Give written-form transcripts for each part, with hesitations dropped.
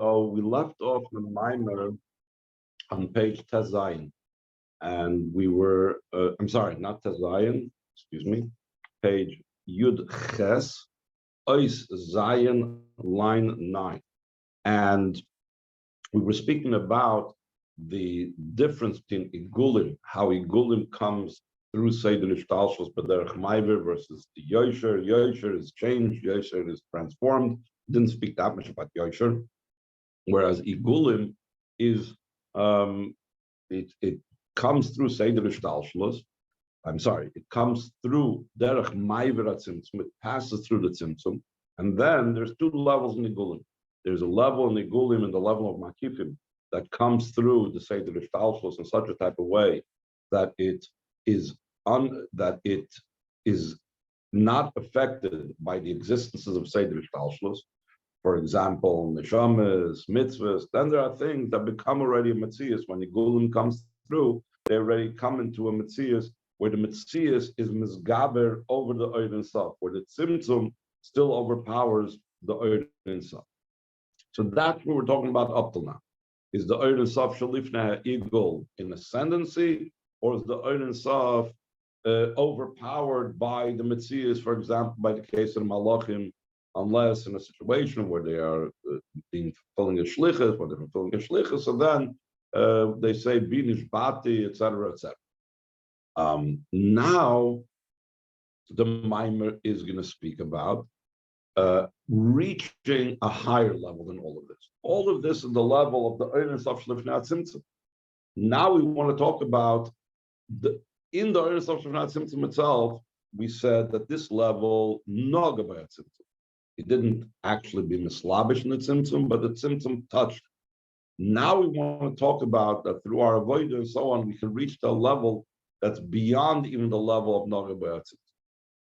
So we left off the minor on page Tezayin, and we were, I'm sorry, not Tezayin, excuse me, page Yud Ches, Ois Zayin, line 9. And we were speaking about the difference between Igulim, how Igulim comes through Seder Ishtalshus B'derech Maiver versus the Yosher. Yosher is changed, Yosher is transformed. Didn't speak that much about Yosher. Whereas Igulim is, it comes through Seder Ishtalshus. I'm sorry, it comes through Derech Maiver Tzimtzum, it passes through the Tzimtzum. And then there's two levels in Igulim. There's a level in Igulim and the level of Makifim that comes through the Seder Ishtalshus in such a type of way that it is not affected by the existences of Seder Ishtalshus. For example, neshamas, mitzvahs. Then there are things that become already a metzias. When Igulim comes through, they already come into a metzias where the metzias is misgaber over the Oiden Sof, where the Tzimtzum still overpowers the Oiden Sof. So that's what we're talking about up till now. Is the Oiden Sof shalifna Igul in ascendancy, or is the Oiden Sof overpowered by the Metzias, for example, by the case of the Malachim, unless in a situation where they are fulfilling a shlichus, when they're fulfilling a shlichus, so then they say binish bati, etc., etc. Now the Maimer is going to speak about reaching a higher level than all of this. All of this is the level of the Oiden Sof Shlifnat Tzimtzum. Now we want to talk about in the Oiden Sof Shlifnat Tzimtzum itself. We said that this level noga by a Tzimtzum. It didn't actually be mislabish in the Tzimtzum, but the Tzimtzum touched. Now we want to talk about that through our avodah and so on, we can reach the level that's beyond even the level of noga by a Tzimtzum.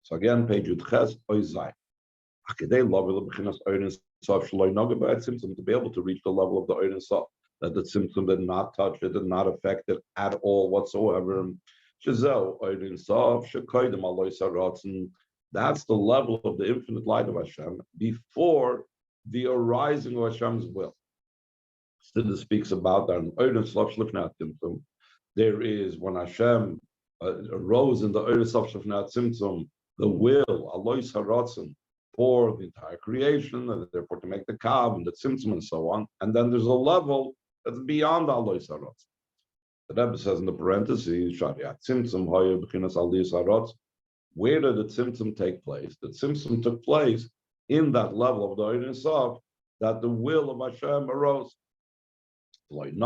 So again, page Yud Ches Oizai. To be able to reach the level of the Oiden Sof, that the Tzimtzum did not touch it, did not affect it at all whatsoever. That's the level of the infinite light of Hashem before the arising of Hashem's will. Siddur speaks about that in Oiden Sof Shlifnat Tzimtzum. There is when Hashem arose in the Oiden Sof Shlifnat Tzimtzum, the will, Alois Haratzon, for the entire creation, and therefore to make the Kav and the Tzimtzum and so on. And then there's a level that's beyond Alois Haratzon. The Rebbe says in the parentheses, Shariat Tzimtzum Hoya B'chinas Alois Haratzon. Where did the Tzimtzum take place? The Tzimtzum took place in that level of the Oiden Sof, that the will of Hashem arose. But it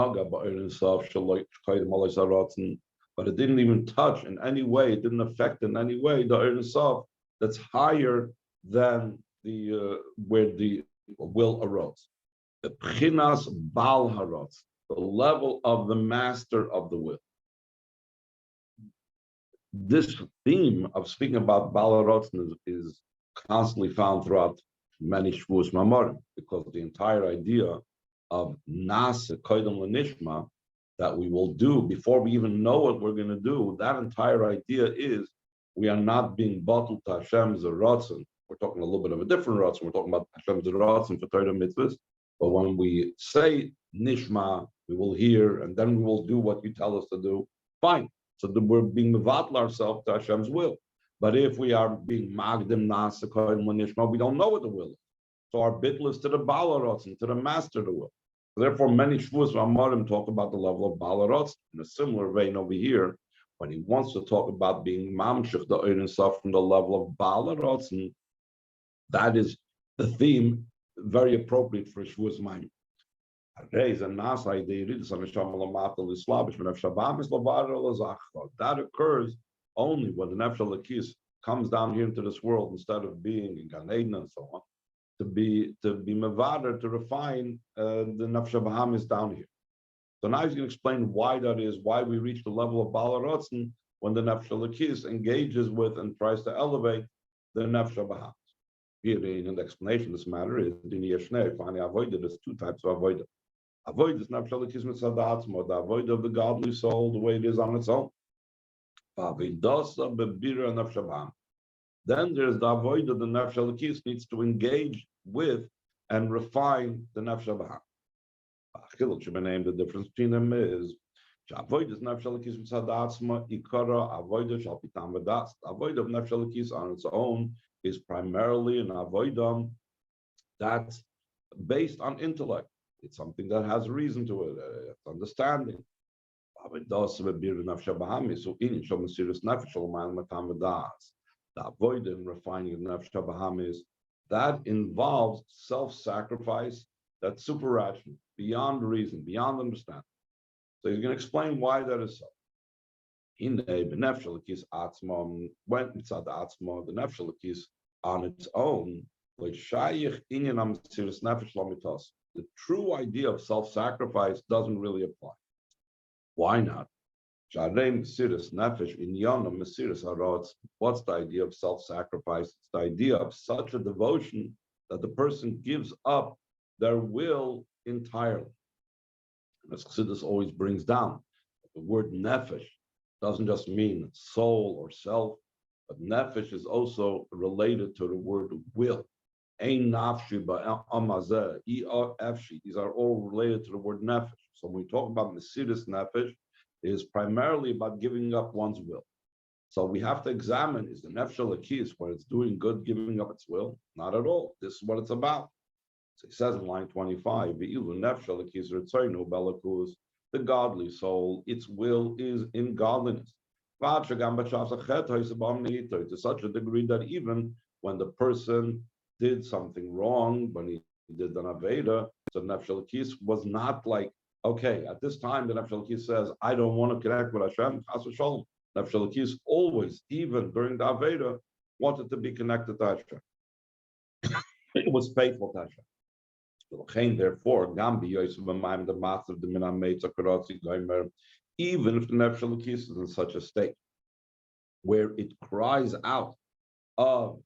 didn't even touch in any way, it didn't affect in any way the Oiden Sof that's higher than the where the will arose. The B'chinas Bal Harotz, the level of the master of the will. This theme of speaking about Bal Harotz is constantly found throughout many Shvuos Mamorim, because the entire idea of Nasa Koydem L'Nishma that we will do before we even know what we're going to do, that entire idea is we are not being bottled to Hashem's Ratzon. We're talking a little bit of a different Ratzon. We're talking about Hashem's Ratzon for Torah mitzvahs. But when we say Nishma, we will hear, and then we will do what you tell us to do. Fine. So we're being mevatl ourselves to Hashem's will. But if we are being magdim nasa kohen nishma, we don't know what the will is. So our bitl is to the Baal Ratzon, to the master of the will. Therefore, many Shvuos Amarim talk about the level of Baal Ratzon in a similar vein over here. When he wants to talk about being mamshich the Oiden Sof from the level of Baal Ratzon, that is the theme, very appropriate for Shvuos Maim. That occurs only when the Nefesh Elokis comes down here into this world instead of being in Gan Eden and so on, to be mevader, to refine the Nefesh Bahamis down here. So now he's going to explain why that is, why we reach the level of Baal Ratzon when the Nefesh Elokis engages with and tries to elevate the Nefesh Bahamis. Here in the explanation of this matter is there's two types of avodah. Avoid is Nefesh Elokis mitzad ha'atzmo, the avoid of the godly soul, the way it is on its own. Then there's the avoid of the Nefesh Elokis needs to engage with and refine the Nefesh Bahamis. The difference between them is avoid is nefshalakis mitzadatzma ikara avoid shall pitam v'das. Avoid of nefshalakis on its own is primarily an avoidam that's based on intellect. It's something that has reason to it, it's understanding. So in serious the avoid and refining of nefesh habahamis that involves self-sacrifice that's super rational, beyond reason, beyond understanding. So he's going to explain why that is so. In the nefesh atzma, when it's at the atzma, the nefesh on its own, like shayich inyanam serious nefesh lamitos. The true idea of self-sacrifice doesn't really apply. Why not? What's the idea of self-sacrifice? It's the idea of such a devotion that the person gives up their will entirely. And as Chassidus always brings down, the word nefesh doesn't just mean soul or self, but nefesh is also related to the word will. Ein nafshi ba'amazeh, efshi. These are all related to the word nefesh. So when we talk about Mesidus nefesh, it is primarily about giving up one's will. So we have to examine, is the nefesh lakis, when it's doing good, giving up its will? Not at all. This is what it's about. So he says in line 25, the godly soul, its will is in godliness. To such a degree that even when the person did something wrong, when he did an Aveda, so nefesh lakis was not like, okay, at this time the nefesh lakis says, I don't want to connect with Hashem, chas v'sholom. Nefesh lakis always, even during the Aveda, wanted to be connected to Hashem. It was faithful to Hashem. Therefore, even if the nefesh lakis is in such a state where it cries out of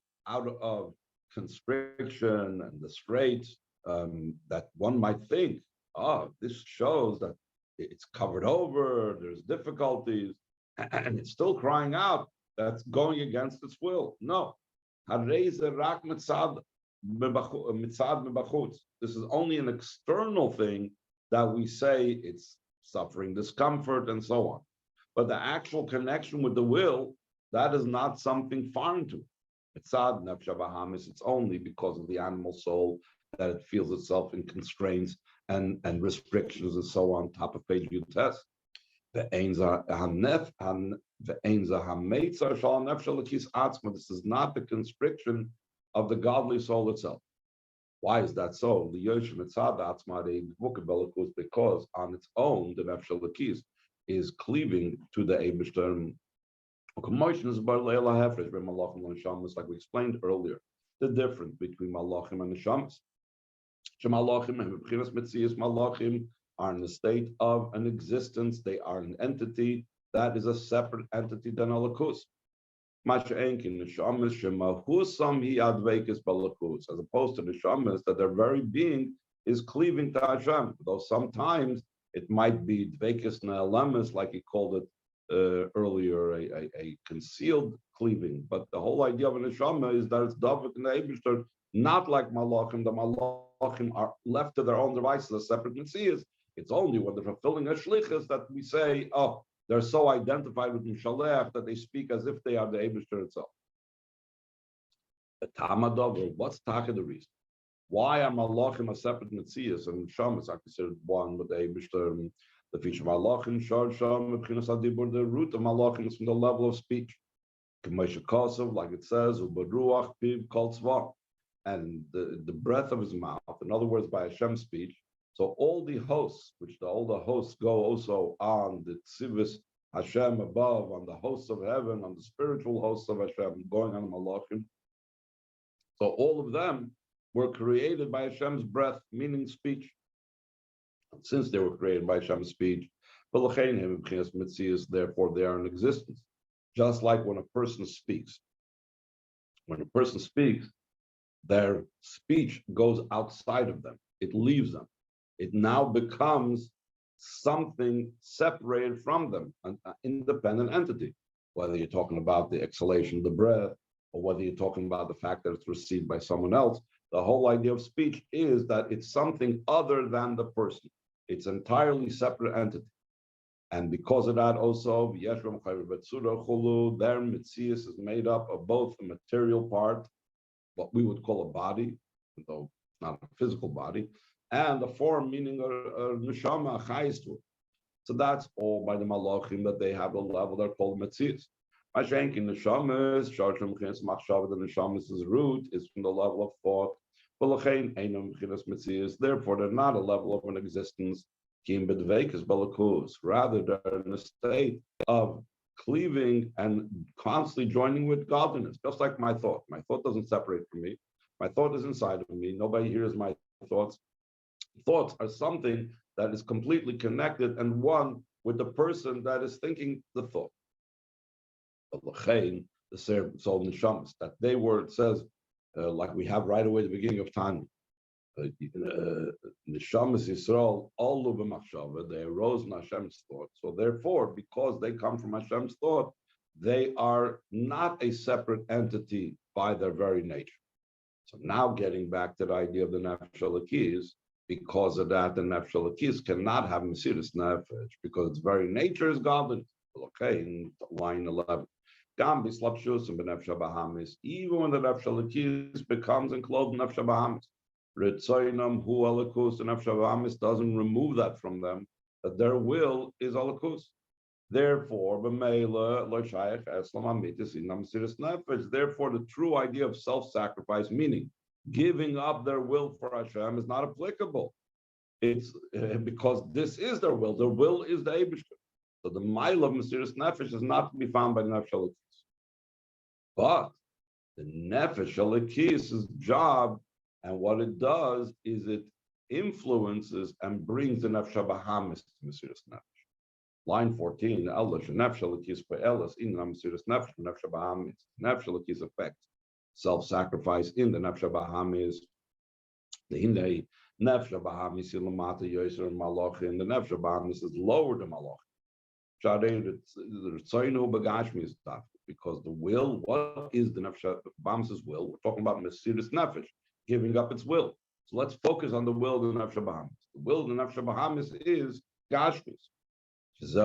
constriction and the straits, that one might think, this shows that it's covered over, there's difficulties, and it's still crying out, that's going against its will. No. This is only an external thing that we say it's suffering discomfort and so on. But the actual connection with the will, that is not something foreign to it. Mitzad nefesh habahamis, it's only because of the animal soul that it feels itself in constraints and restrictions and so on. Top of page Yud Tes. This is not the constriction of the godly soul itself. Why is that so? Because on its own, the nefesh lakis is cleaving to the Eibishter. Like we explained earlier, the difference between malachim and neshamas. Malachim are in the state of an existence. They are an entity that is a separate entity than a lakus. As opposed to the shamas, that their very being is cleaving to Hashem. Though sometimes it might be dvekis ne'elemis, like he called it earlier, a concealed cleaving. But the whole idea of a neshama is that it's davik in the Eibishter, not like malachim. The malachim are left to their own devices, as separate mitzvahs. It's only when they're fulfilling a shlichus that we say, they're so identified with Mishalech that they speak as if they are the Eibishter itself. The Tamadov, what's Taka the reason? Why are Malachim a separate Metzias and Shamas are considered one with the Eibishter? The feature of Malachim, Shar Sham, the root of Malachim is from the level of speech. Like it says, Ubaruach Piv Kol Tzva, and the breath of his mouth, in other words, by Hashem's speech. So all the hosts, which all the hosts go also on the Tzivis Hashem above, on the hosts of heaven, on the spiritual hosts of Hashem, going on Malachim. So all of them were created by Hashem's breath, meaning speech. And since they were created by Hashem's speech, therefore they are in existence. Just like when a person speaks. When a person speaks, their speech goes outside of them. It leaves them. It now becomes something separated from them, an independent entity. Whether you're talking about the exhalation of the breath, or whether you're talking about the fact that it's received by someone else, the whole idea of speech is that it's something other than the person. It's an entirely separate entity. And because of that, also, their mitzias is made up of both a material part, what we would call a body, though it's not a physical body, and the form, meaning a neshama, a chayis to it. So that's all by the malachim that they have a level they're called mitzias. Mashenki neshamas, sharsham chinas machshava, the neshamas' root is from the level of thought. Therefore, they're not a level of an existence. Rather, they're in a state of cleaving and constantly joining with godliness, just like my thought. My thought doesn't separate from me. My thought is inside of me. Nobody hears my thoughts. Thoughts are something that is completely connected and one with the person that is thinking the thought. The soul neshamas, that they were, it says, like we have right away at the beginning of Tanya. Neshamas Yisrael, all of b'machshava, they arose in Hashem's thought. So therefore, because they come from Hashem's thought, they are not a separate entity by their very nature. So now getting back to the idea of the Nefesh Elokis, because of that, the Nefesh Elokis cannot have Mesiras Nefesh, because its very nature is godliness. Okay, in line 11. Even when the Nefesh Elokis becomes enclosed in Nefesh Bahamis, Ritzoinam hu alakus, the Nefesh Bahamis doesn't remove that from them, that their will is alakus. Therefore, b'meila lo shayach eslam amitis inam mesiras nefesh. Therefore, the true idea of self-sacrifice, meaning giving up their will for Hashem, is not applicable. It's because this is their will. Their will is the Eibishter. So the mile of mesiras nefesh is not to be found by the Nefesh Elokis. But the Nefesh Elokis' job, and what it does is it influences and brings the Nefesh Bahamis to Mesiras Nefesh. Line 14, Allah Nefesh Elokis pe'elas in Mesiras Nefesh Nefesh Bahamis. Nefesh Elokis affects self-sacrifice in the Nefesh Bahamis. The Hindei Nefesh Bahamis ilamata yoser malachim. The Nefesh Bahamis is lower than malachim. Because the will, what is the Nefesh Bahamis' will? We're talking about Mesiras Nefesh, giving up its will. So let's focus on the will of the Nefesh Bahamis. The will of the Nefesh Bahamis is Gashmis. It's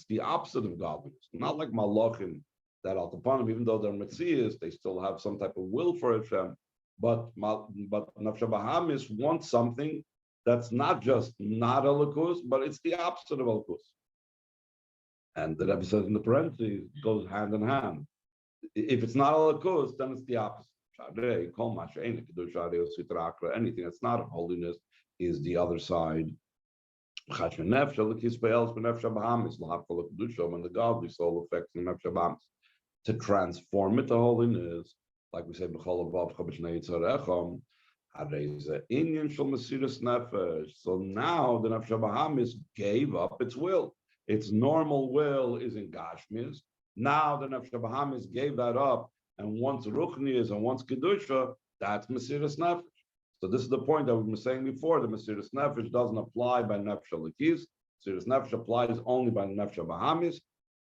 the opposite of godliness. Not like Malachim, that Altapanim, even though they're Metzias, they still have some type of will for Hashem. But Nefesh Bahamis wants something that's not just not Elikus, but it's the opposite of Elikus. And the Rebbe says in the parentheses, it goes hand in hand. If it's not Elikus, then it's the opposite. Anything that's not holiness is the other side. When the godly soul affects the Nefesh Bahamis, to transform it to holiness, like we say, so now the Nefesh Bahamis gave up its will. Its normal will is in Gashmis. Now the Nefesh Bahamis gave that up, and once Ruchnias and once Kedusha, that's Mesiras Nefesh. So this is the point that we were saying before. The Mesiras Nefesh doesn't apply by Nefesh Elokis. Mesiras Nefesh applies only by Nefesh Bahamis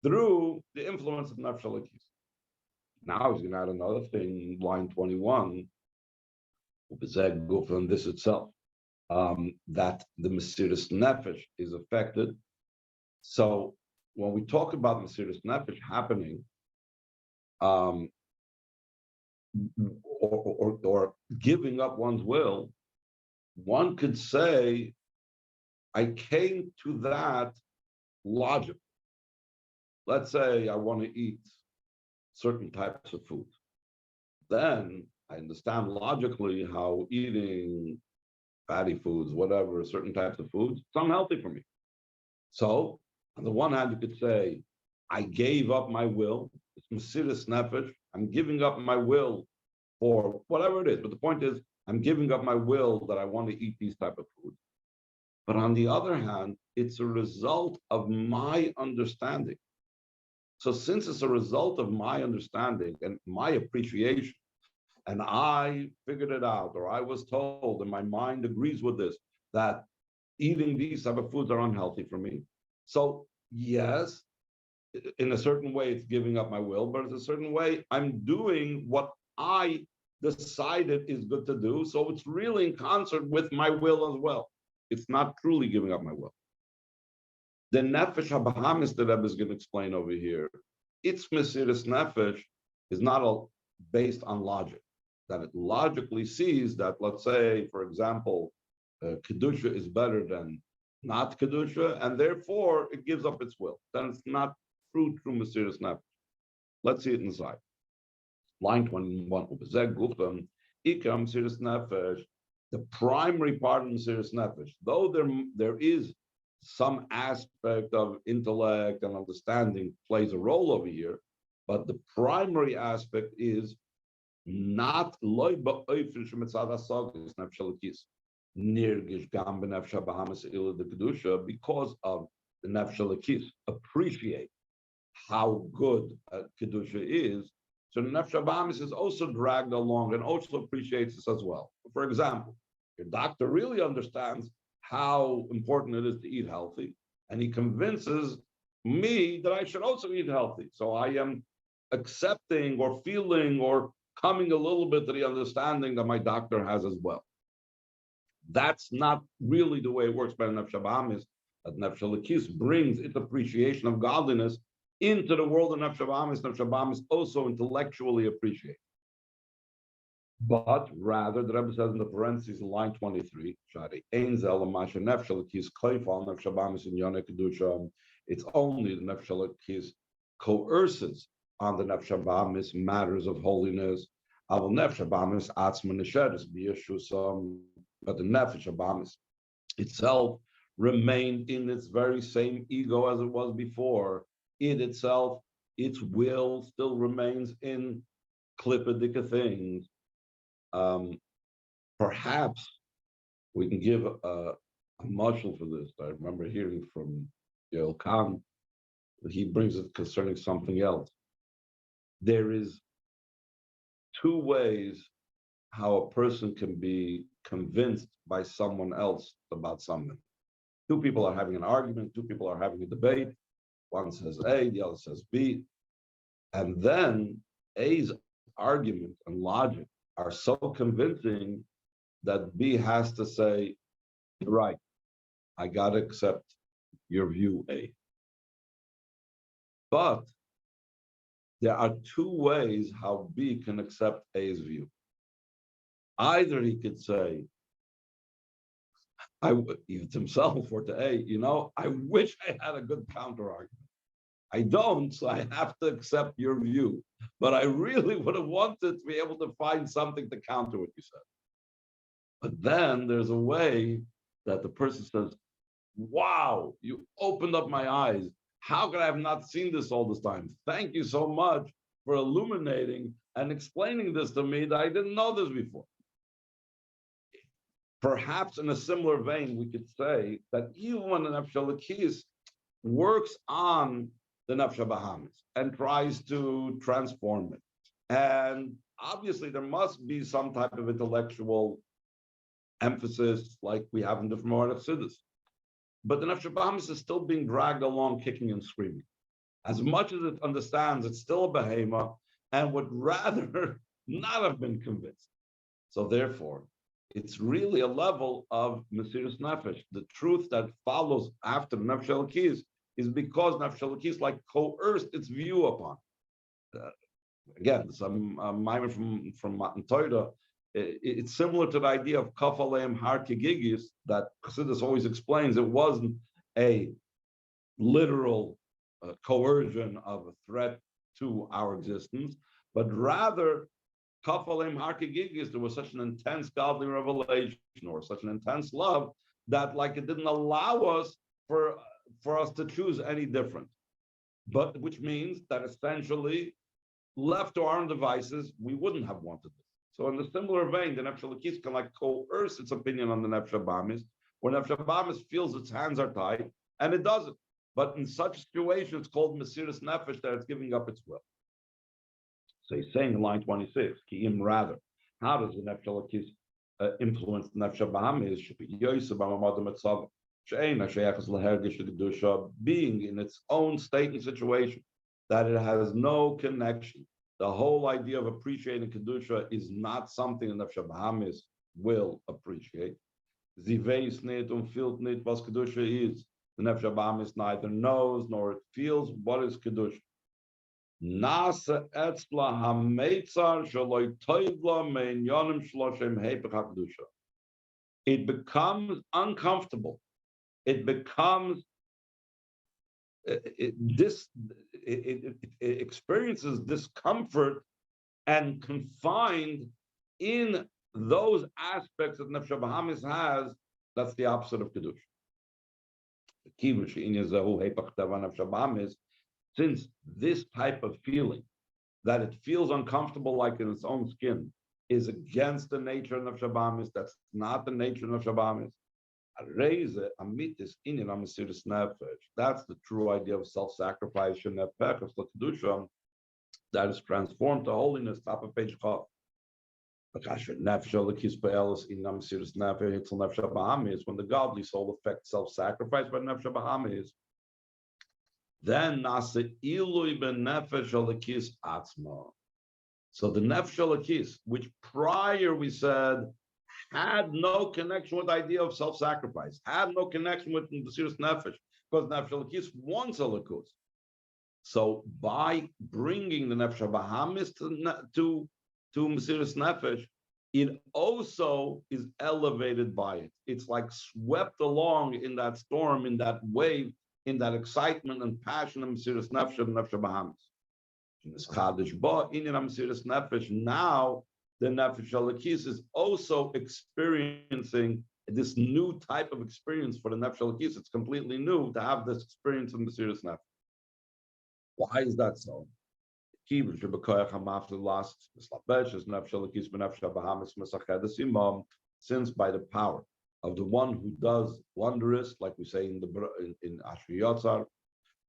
through the influence of Nefesh Elokis. Now he's going to add another thing, line 21, from this itself, that the Mesiras Nefesh is affected. So when we talk about Mesiras Nefesh happening, or giving up one's will, one could say, I came to that logically. Let's say I want to eat certain types of food. Then I understand logically how eating fatty foods, whatever, certain types of foods, it's unhealthy for me. So on the one hand, you could say, I gave up my will. It's Mesiras Nefesh. I'm giving up my will for whatever it is. But the point is, I'm giving up my will that I want to eat these type of foods. But on the other hand, it's a result of my understanding. So since it's a result of my understanding and my appreciation, and I figured it out, or I was told, and my mind agrees with this, that eating these type of foods are unhealthy for me. So yes, in a certain way, it's giving up my will, but in a certain way, I'm doing what I decided is good to do. So it's really in concert with my will as well. It's not truly giving up my will. The nefesh habahamis that Rebbe is going to explain over here, its mesiras nefesh is not all based on logic. That it logically sees that, let's say, for example, kedusha is better than not kedusha, and therefore it gives up its will. Then it's not true mesiras nefesh. Let's see it inside. Line 21. The primary part of mesiras nefesh, though there is some aspect of intellect and understanding plays a role over here, but the primary aspect is not loy ba'ofen shemitzad hasagis nefesh nirgish gam b'nefesh habahamis ila the kedusha, because of the nefesh halakis appreciate how good kedusha is. So the nefesh habahamis is also dragged along and also appreciates this as well. For example, your doctor really understands how important it is to eat healthy, and he convinces me that I should also eat healthy. So I am accepting or feeling or coming a little bit to the understanding that my doctor has as well. That's not really the way it works by Nefesh Habahamis. That Nefesh Halakis brings its appreciation of godliness into the world of Nefesh Habahamis. Nefesh Habahamis also intellectually appreciate. But rather, the Rebbe says in the parentheses in line 23, it's only the Nefesh Halakis coerces on the Nefesh Habahamis matters of holiness. But the Nefesh Habahamis itself remained in its very same ego as it was before. It itself, its will still remains in klippedika things. Perhaps we can give a mashal for this. I remember hearing from Yael Khan that he brings it concerning something else. There is two ways how a person can be convinced by someone else about something. Two people are having an argument, two people are having a debate. One says A, the other says B. And then A's argument and logic are so convincing that B has to say, right, I got to accept your view, A. But there are two ways how B can accept A's view. Either he could say, either to himself or to A, I wish I had a good counter argument. I don't, so I have to accept your view. But I really would have wanted to be able to find something to counter what you said. But then there's a way that the person says, wow, you opened up my eyes. How could I have not seen this all this time? Thank you so much for illuminating and explaining this to me that I didn't know this before. Perhaps in a similar vein, we could say that even when the Nefesh Halakis works on the Nefesh Habahamis and tries to transform it, and obviously there must be some type of intellectual emphasis like we have in different Moed Chassidus. But the Nefesh Habahamis is still being dragged along, kicking and screaming. As much as it understands, it's still a behemoth and would rather not have been convinced. So therefore, it's really a level of mesiras nefesh. The truth that follows after Nefesh Halakis is because Nefesh Halakis coerced its view upon. Again, some mimer from Matan Torah. It's similar to the idea of kaf aleim har kegigis that Chassidus always explains. It wasn't a literal coercion of a threat to our existence, but rather kaf aleim har kegigis, there was such an intense godly revelation or such an intense love that it didn't allow us for us to choose any different. But which means that essentially, left to our own devices, we wouldn't have wanted this. So in the similar vein, the Nefesh Halakis can coerce its opinion on the Nefesh Habahamis, where Nefesh Habahamis feels its hands are tied, and it doesn't. But in such a situation, it's called mesiras nefesh, that it's giving up its will. So he's saying in line 26, Ki'im rather, how does the Nefesh Halakis influence the Nefesh Habahamis? Being in its own state and situation, that it has no connection. The whole idea of appreciating Kedusha is not something that Nefesh Habahamis will appreciate. sie weiß nicht und fühlt nicht, was Kedusha is. The Nefesh Abahamis neither knows nor it feels what is Kedusha. Nasa etzla hametzar shaloi toivla mein yonim shloshem hepech HaKedusha. It becomes uncomfortable. It becomes it experiences discomfort and confined in those aspects that Nefesh Abahamis has. That's the opposite of Kedusha. Since this type of feeling, that it feels uncomfortable like in its own skin, is against the nature of Nefesh Abahamis, that's not the nature of Nefesh Abahamis. That's the true idea of self-sacrifice, that is transformed to holiness, top of page Chav. When the godly soul affects self-sacrifice by Nefesh Abahamis, then nasa ilui ben nefesh alakis atzma. So the nefesh alakis, which prior we said had no connection with the idea of self-sacrifice, had no connection with the serious nefesh, because nefesh alakis wants alakus. So by bringing the nefesh Abahamis to Mesiras Nefesh, it also is elevated by it. It's like swept along in that storm, in that wave, in that excitement and passion of Mesiras Nefesh and Nefesh Abahamis. In this Chadash Ba, in Mesiras Nefesh, now the Nefesh Alakis is also experiencing this new type of experience for the Nefesh Alakis. It's completely new to have this experience in Mesiras Nefesh. Why is that so? Since by the power of the one who does wondrous, like we say in Ashri Yotzar,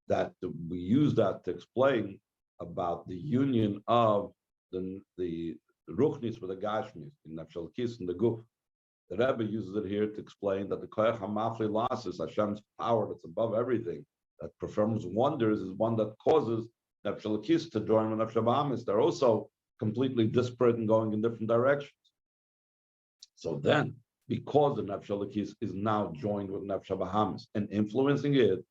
that we use that to explain about the union of the Ruchnis with the Gashmis in Nefesh Alakis and the Guf. The Rebbe uses it here to explain that the Koyach HaMafli Lasis, Hashem's power that's above everything, that performs wonders, is one that causes Nefesh Alakis to join with Nefesh Abahamis. They're also completely disparate and going in different directions. So then, because the Nefesh Alakis is now joined with Nefesh Abahamis and influencing it,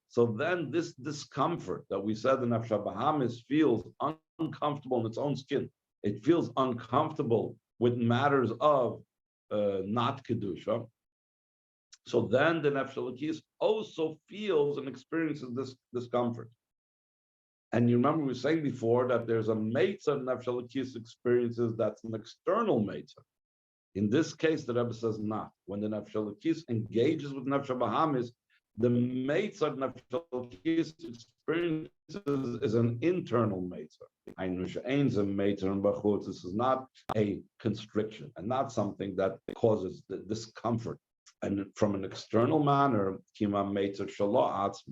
so then this discomfort that we said the Nefesh Abahamis feels uncomfortable in its own skin. It feels uncomfortable with matters of not Kedusha. So then the Nefesh Alakis also feels and experiences this discomfort. And you remember we were saying before that there's a Meitzah Nefesh Alakis experiences that's an external Meitzah. In this case, the Rebbe says not. When the Nefesh Alakis engages with Nefesh Abahamis, the Meitzah Nefesh Alakis experiences is an internal Meitzah. This is not a constriction and not something that causes the discomfort. And from an external manner,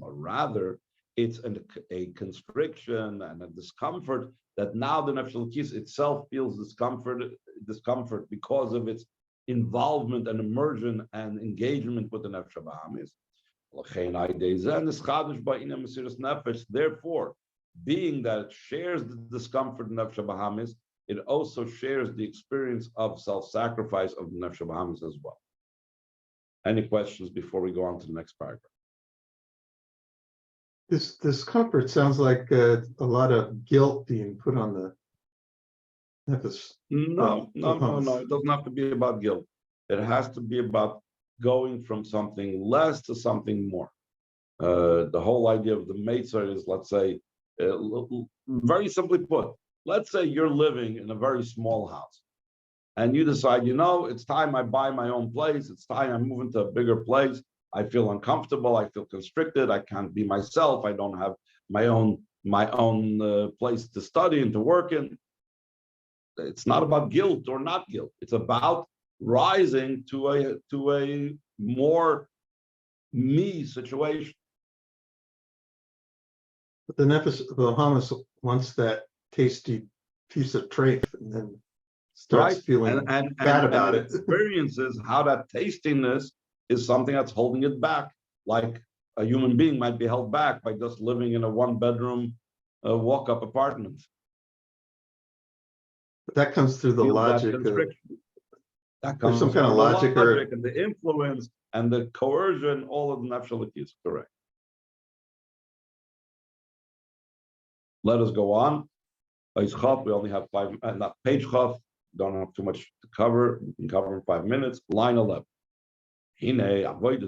rather, it's a constriction and a discomfort that now the Nefesh Alakis itself feels discomfort because of its involvement and immersion and engagement with the Nefesh Abahamis. Therefore, being that it shares the discomfort in Nefesh Abahamis, it also shares the experience of self-sacrifice of the Nefesh Abahamis as well. Any questions before we go on to the next paragraph? This discomfort sounds like a lot of guilt being put on the nefesh. No. It doesn't have to be about guilt. It has to be about going from something less to something more. The whole idea of the Meitzah is, let's say, very simply put, let's say you're living in a very small house. And you decide, it's time I buy my own place. It's time I move into a bigger place. I feel uncomfortable. I feel constricted. I can't be myself. I don't have my own place to study and to work in. It's not about guilt or not guilt. It's about rising to a more me situation. But the Nefesh Abahamis wants that tasty piece of treif and then starts feeling bad about it. Experiences how that tastiness is something that's holding it back, like a human being might be held back by just living in a one-bedroom walk-up apartment. But that comes through the feels that logic of, constriction. That there's comes some kind of from the logic or and the influence and the coercion, all of the nefesh is correct. Let us go on. We only have page chaf, don't have too much to cover. We can cover in 5 minutes. Line 11. This avoid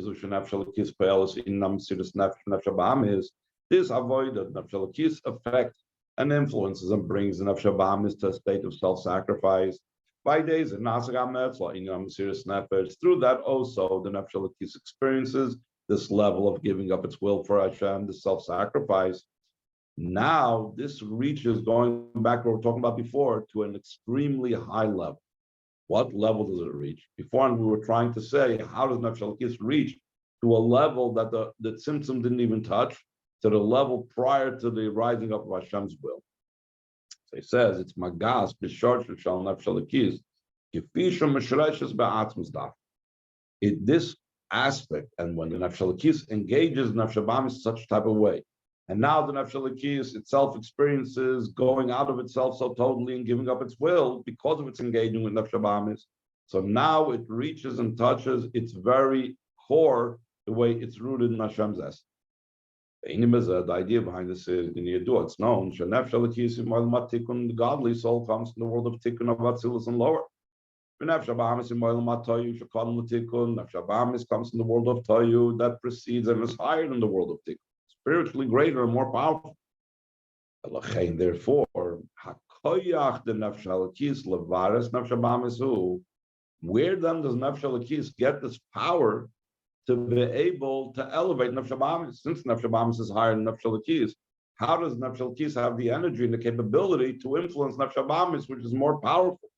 that nefesh affects and influences and brings the nefesh to a state of self-sacrifice. By days in through that also the nefesh experiences this level of giving up its will for Hashem, the self-sacrifice. Now this reaches, going back to what we were talking about before, to an extremely high level. What level does it reach? Before we were trying to say, how does nefesh reach to a level that the tzimtzum didn't even touch, to the level prior to the rising up of Hashem's will? So he says it's magas b'shor shel nefesh kefisha mishreshes be'atzmus daf. This aspect, and when the nefesh engages nefesh such type of way, and now the nefesh itself experiences going out of itself so totally and giving up its will because of its engaging with nefesh. So now it reaches and touches its very core, the way it's rooted in Hashem's essence. The idea behind this is in Yidduah, it's known, the godly soul comes in the world of tikkun of Atzilus and lower. Nefesh comes in the world of Toyu that precedes and is higher than the world of tikkun, spiritually greater and more powerful. Therefore, where then does nefesh get this power to be able to elevate nefesh? Since nefesh is higher than nefesh, how does nefesh have the energy and the capability to influence nefesh, which is more powerful?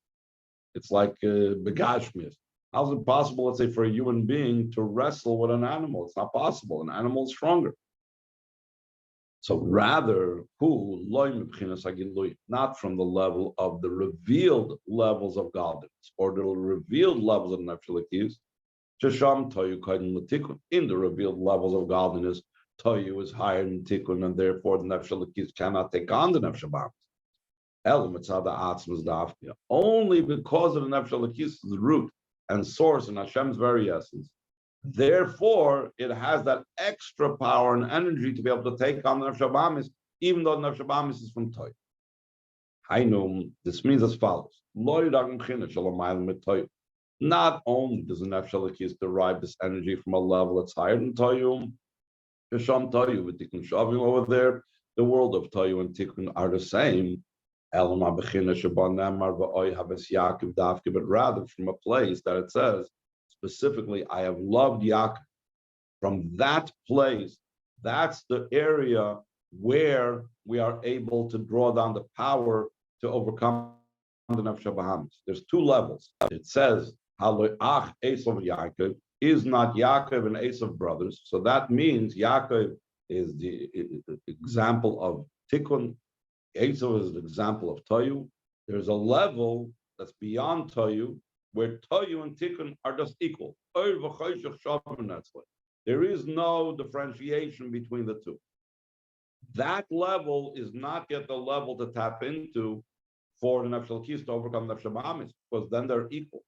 It's like begashmis. How is it possible, let's say, for a human being to wrestle with an animal? It's not possible. An animal is stronger. So rather, not from the level of the revealed levels of godliness or the revealed levels of nefesh. In the revealed levels of godliness, Toyu is higher than Tikkun, and therefore the nefesh cannot take on the nefesh. Only because of the nefesh root and source in Hashem's very essence. Therefore, it has that extra power and energy to be able to take on the nefesh, even though the nefesh is from Toyu. This means as follows. Not only does the nefesh derive this energy from a level that's higher than Toyu, with Tikkun Shavim over there, the world of Toyu and Tikkun are the same. But rather from a place that it says specifically, I have loved Yaakov. From that place, that's the area where we are able to draw down the power to overcome the nefesh bahamis. There's 2 levels. It says, Haloach Esav Yaakov is not Yaakov and Esav brothers. So that means Yaakov is the example of Tikkun. Esav is an example of Toyu. There's a level that's beyond Toyu, where Toyu and Tikkun are just equal. There is no differentiation between the 2. That level is not yet the level to tap into for the nefesh to overcome nefesh, because then they're equal.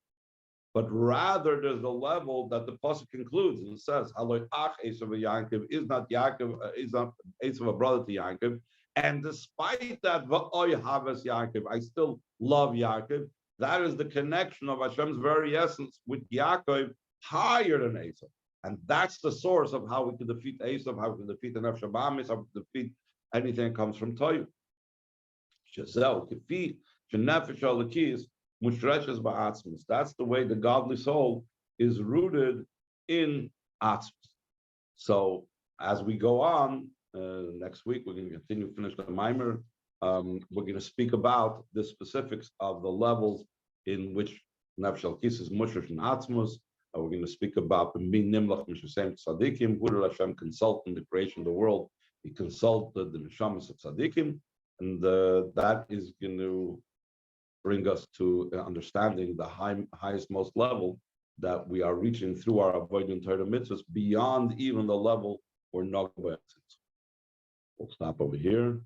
But rather, there's a level that the pasuk concludes and it says, "Haloi ach Esav Yaakov is not Yaakov, is not Esav a brother to Yaakov." And despite that, va'oy havas Yaakov, I still love Yaakov. That is the connection of Hashem's very essence with Yaakov higher than Esav. And that's the source of how we can defeat Esav, how we can defeat the nefesh bahamis, how we can defeat anything that comes from Toyu. Shazel, defeat, shenefesh alakis, mushreshes ba'atzmus. That's the way the godly soul is rooted in atzmus. So as we go on, next week, we're going to finish the mimer. We're going to speak about the specifics of the levels in which nefesh alakis is mushresh and atzmus. We're going to speak about the min nimlach mishasem tzadikim. Who did Hashem consult in the creation of the world? He consulted the neshamas of tzadikim, and that is going to bring us to understanding the highest, most level that we are reaching through our avoiding Torah mitzvahs beyond even the level where Nogba. We'll stop over here.